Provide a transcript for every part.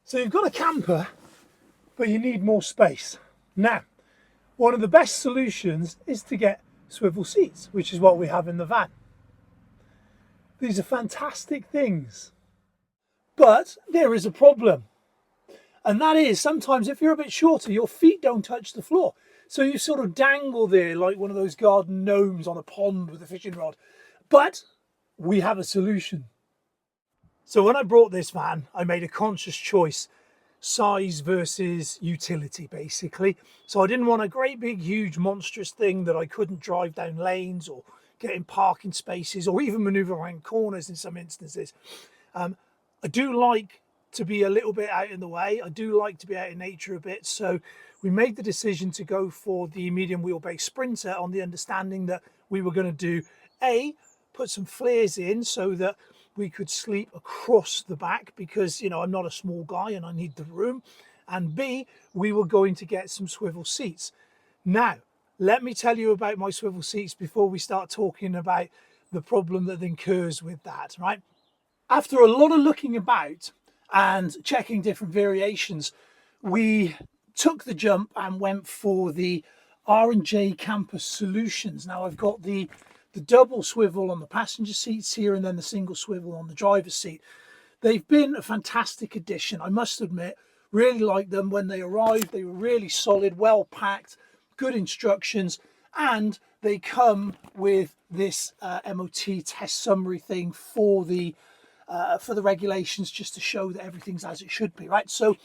So you've got a camper, but you need more space. Now, one of the best solutions is to get swivel seats, which is what we have in the van. These are fantastic things. But there is a problem. And that is sometimes if you're a bit shorter, your feet don't touch the floor. So you sort of dangle there like one of those garden gnomes on a pond with a fishing rod. But we have a solution. So when I brought this van, I made a conscious choice, size versus utility basically. So I didn't want a great big huge monstrous thing that I couldn't drive down lanes or get in parking spaces or even maneuver around corners in some instances. I do like to be a little bit out in the way. I do like to be out in nature a bit. So we made the decision to go for the medium wheelbase Sprinter on the understanding that we were going to do put some flares in so that we could sleep across the back because, you know, I'm not a small guy and I need the room. And B, we were going to get some swivel seats. Now, let me tell you about my swivel seats before we start talking about the problem that incurs with that, right? After a lot of looking about and checking different variations, we took the jump and went for the R&J Camper Solutions. Now I've got the double swivel on the passenger seats here and then the single swivel on the driver's seat. They've been a fantastic addition, I must admit. Really liked them when they arrived. They were really solid, well packed, good instructions, and they come with this MOT test summary thing for the regulations, just to show that everything's as it should be, right? So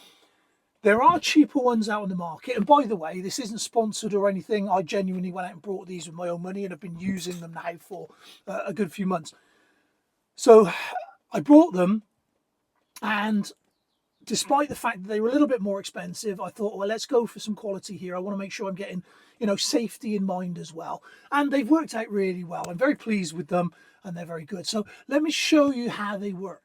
there are cheaper ones out on the market. And by the way, this isn't sponsored or anything. I genuinely went out and bought these with my own money and have been using them now for a good few months. So I bought them, and despite the fact that they were a little bit more expensive, I thought, well, let's go for some quality here. I want to make sure I'm getting, you know, safety in mind as well. And they've worked out really well. I'm very pleased with them and they're very good. So let me show you how they work.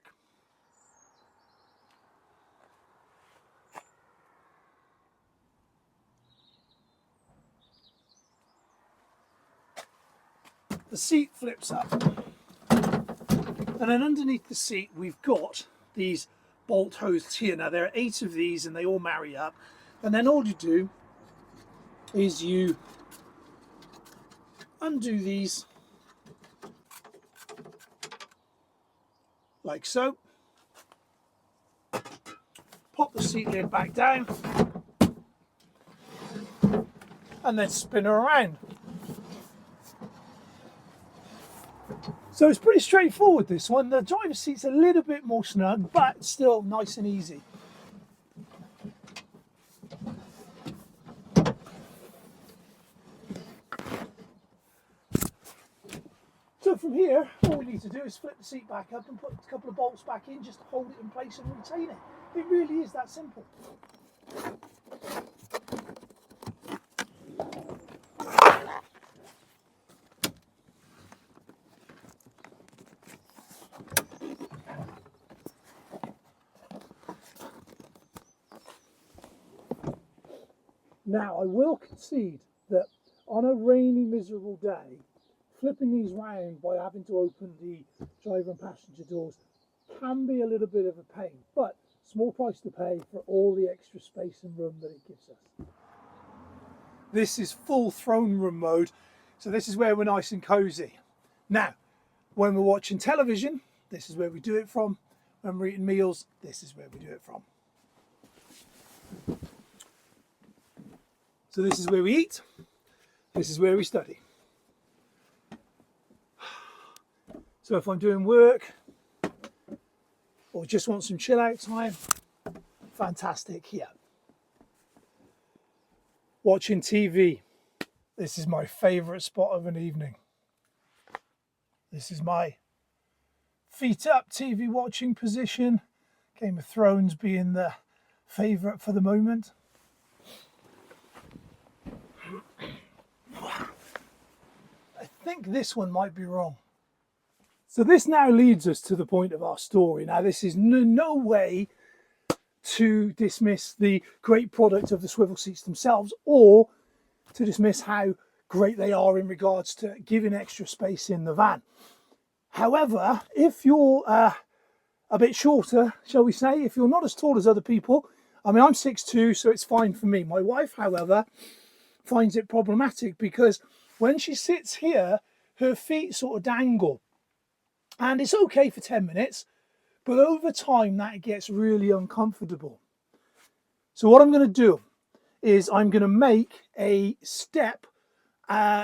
The seat flips up, and then underneath the seat we've got these bolt hoses here. Now there are 8 of these and they all marry up, and then all you do is you undo these like so, pop the seat lid back down and then spin her around. So it's pretty straightforward, this one. The driver's seat's a little bit more snug, but still nice and easy. So from here, all we need to do is flip the seat back up and put a couple of bolts back in just to hold it in place and retain it. It really is that simple. Now, I will concede that on a rainy, miserable day, flipping these round by having to open the driver and passenger doors can be a little bit of a pain, but small price to pay for all the extra space and room that it gives us. This is full throne room mode, so this is where we're nice and cozy. Now, when we're watching television, this is where we do it from. When we're eating meals, this is where we do it from. So this is where we eat, this is where we study. So if I'm doing work or just want some chill out time, fantastic here. Watching TV, this is my favourite spot of an evening. This is my feet up TV watching position, Game of Thrones being the favourite for the moment. I think this one might be wrong. So this now leads us to the point of our story. Now this is no way to dismiss the great product of the swivel seats themselves or to dismiss how great they are in regards to giving extra space in the van. However, if you're a bit shorter, shall we say, if you're not as tall as other people. I mean, I'm 6'2", so it's fine for me. My wife, however, finds it problematic because when she sits here, her feet sort of dangle. And it's okay for 10 minutes, but over time that gets really uncomfortable. So what I'm going to do is I'm going to make a step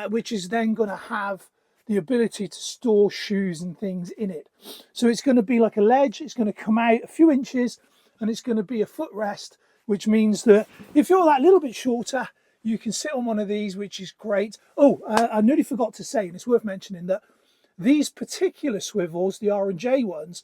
which is then going to have the ability to store shoes and things in it. So it's going to be like a ledge, it's going to come out a few inches, and it's going to be a footrest, which means that if you're that little bit shorter, you can sit on one of these, which is great. Oh, I nearly forgot to say, and it's worth mentioning, that these particular swivels, the R&J ones,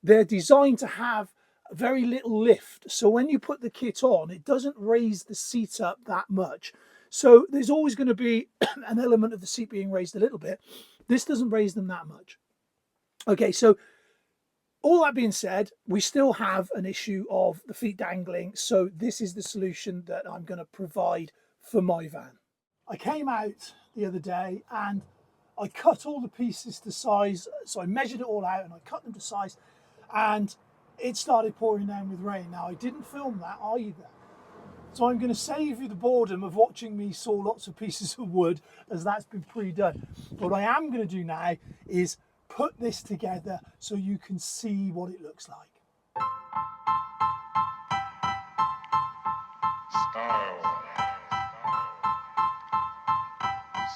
they're designed to have very little lift. So when you put the kit on, it doesn't raise the seat up that much. So there's always going to be an element of the seat being raised a little bit. This doesn't raise them that much. Okay, so all that being said, we still have an issue of the feet dangling. So this is the solution that I'm going to provide for my van. I came out the other day and I cut all the pieces to size. So I measured it all out and I cut them to size, and it started pouring down with rain. Now, I didn't film that either. So I'm going to save you the boredom of watching me saw lots of pieces of wood, as that's been pre-done. What I am going to do now is put this together so you can see what it looks like. Style.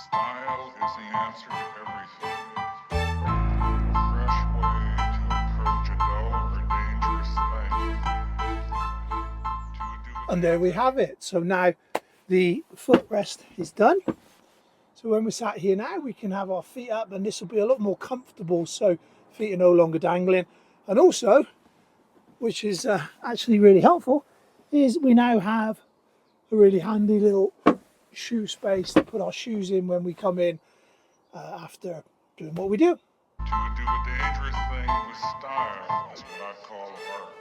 Style is the answer to everything. A fresh way to approach a dull or dangerous thing. And there we have it. So now the footrest is done. So when we're sat here now, we can have our feet up, and this will be a lot more comfortable. So feet are no longer dangling. And also, which is actually really helpful, is we now have a really handy little shoe space to put our shoes in when we come in after doing what we do. To do a dangerous thing with style is what I call art.